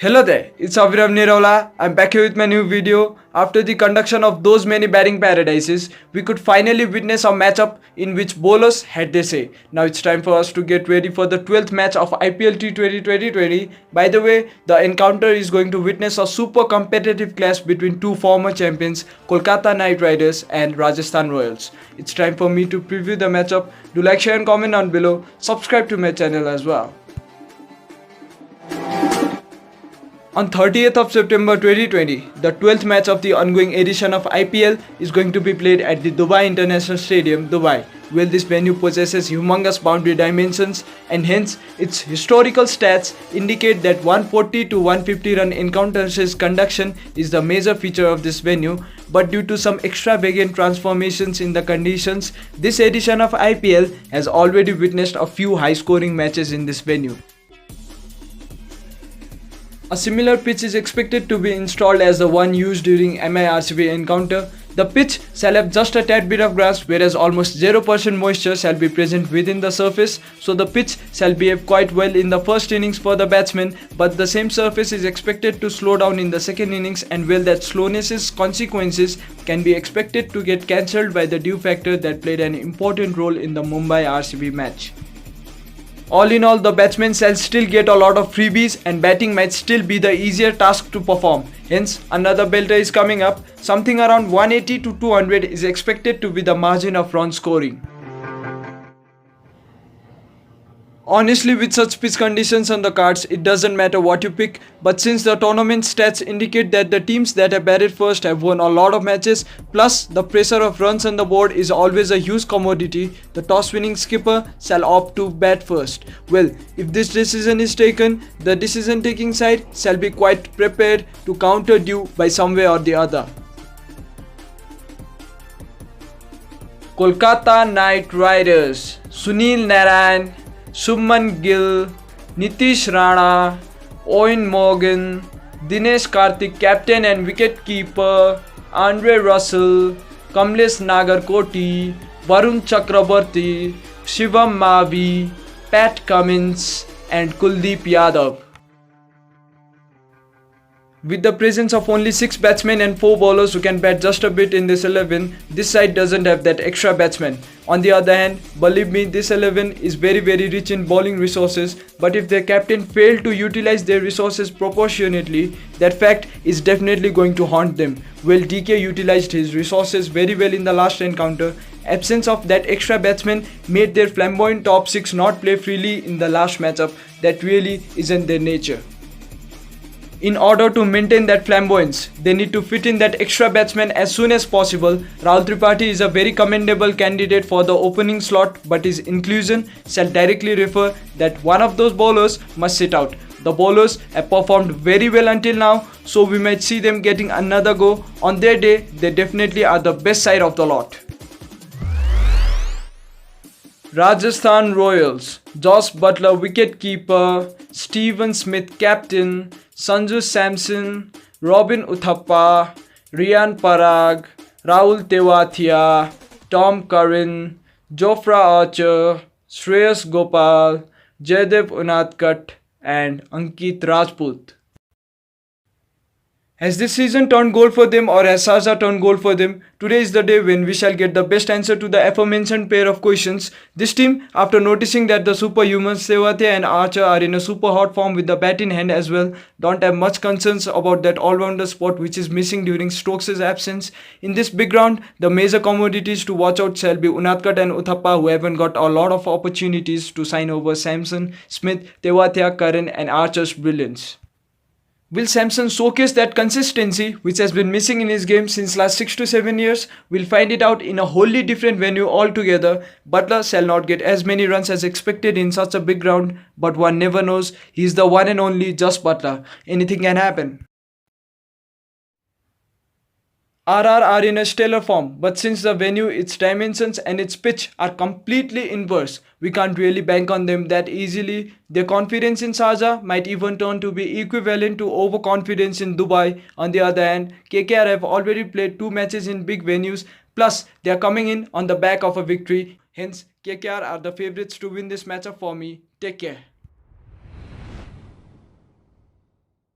Hello there, it's Avirav Nirola. I'm back here with my new video. After the conduction of those many batting paradises, we could finally witness a matchup in which bowlers had their say. Now it's time for us to get ready for the 12th match of IPL T20 2020. By the way, the encounter is going to witness a super competitive clash between two former champions, Kolkata Knight Riders and Rajasthan Royals. It's time for me to preview the matchup. Do like, share and comment down below. Subscribe to my channel as well. On 30th of September 2020, the 12th match of the ongoing edition of IPL is going to be played at the Dubai International Stadium, Dubai. Well, this venue possesses humongous boundary dimensions and hence its historical stats indicate that 140 to 150 run encounters conduction is the major feature of this venue. But due to some extravagant transformations in the conditions, this edition of IPL has already witnessed a few high-scoring matches in this venue. A similar pitch is expected to be installed as the one used during MI-RCB encounter. The pitch shall have just a tad bit of grass, whereas almost 0% moisture shall be present within the surface, so the pitch shall behave quite well in the first innings for the batsmen, but the same surface is expected to slow down in the second innings, and well, that slowness's consequences can be expected to get cancelled by the dew factor that played an important role in the Mumbai-RCB match. All in all, the batsmen shall still get a lot of freebies and batting might still be the easier task to perform. Hence, another belter is coming up. Something around 180 to 200 is expected to be the margin of run scoring. Honestly, with such pitch conditions on the cards, it doesn't matter what you pick, but since the tournament stats indicate that the teams that have batted first have won a lot of matches, plus the pressure of runs on the board is always a huge commodity, the toss-winning skipper shall opt to bat first. Well, if this decision is taken, the decision-taking side shall be quite prepared to counter dew by some way or the other. Kolkata Knight Riders, Sunil Narayan, Shubman Gill, Nitish Rana, Owen Morgan, Dinesh Karthik captain and wicket-keeper, Andre Russell, Kamlesh Nagarkoti, Varun Chakrabarti, Shivam Mavi, Pat Cummins and Kuldeep Yadav. With the presence of only 6 batsmen and 4 bowlers who can bat just a bit in this 11, this side doesn't have that extra batsman. On the other hand, believe me, this 11 is very rich in bowling resources, but if their captain failed to utilize their resources proportionately, that fact is definitely going to haunt them. Well, DK utilized his resources very well in the last encounter. Absence of that extra batsman made their flamboyant top 6 not play freely in the last matchup. That really isn't their nature. In order to maintain that flamboyance, they need to fit in that extra batsman as soon as possible. Rahul Tripathi is a very commendable candidate for the opening slot, but his inclusion shall directly refer that one of those bowlers must sit out. The bowlers have performed very well until now, so we might see them getting another go. On their day, they definitely are the best side of the lot. Rajasthan Royals, Josh Buttler wicket-keeper, Steven Smith captain, Sanju Samson, Robin Uthappa, Riyan Parag, Rahul Tewatia, Tom Curran, Jofra Archer, Shreyas Gopal, Jaydev Unadkat and Ankit Rajput. Has this season turned gold for them or has Sharjah turned gold for them? Today is the day when we shall get the best answer to the aforementioned pair of questions. This team, after noticing that the superhumans Tewatia and Archer are in a super hot form with the bat in hand as well, don't have much concerns about that all-rounder spot which is missing during Stokes' absence. In this big round, the major commodities to watch out shall be Unadkat and Uthappa, who haven't got a lot of opportunities to sign over Samson, Smith, Tewatia, Curran and Archer's brilliance. Will Samson showcase that consistency which has been missing in his game since last 6 to 7 years? We'll find it out in a wholly different venue altogether. Buttler shall not get as many runs as expected in such a big round, but one never knows. He's the one and only Josh Buttler. Anything can happen. RR are in a stellar form, but since the venue, its dimensions and its pitch are completely inverse, we can't really bank on them that easily. Their confidence in Sharjah might even turn to be equivalent to overconfidence in Dubai. On the other hand, KKR have already played 2 matches in big venues, plus they are coming in on the back of a victory. Hence, KKR are the favourites to win this matchup for me. Take care.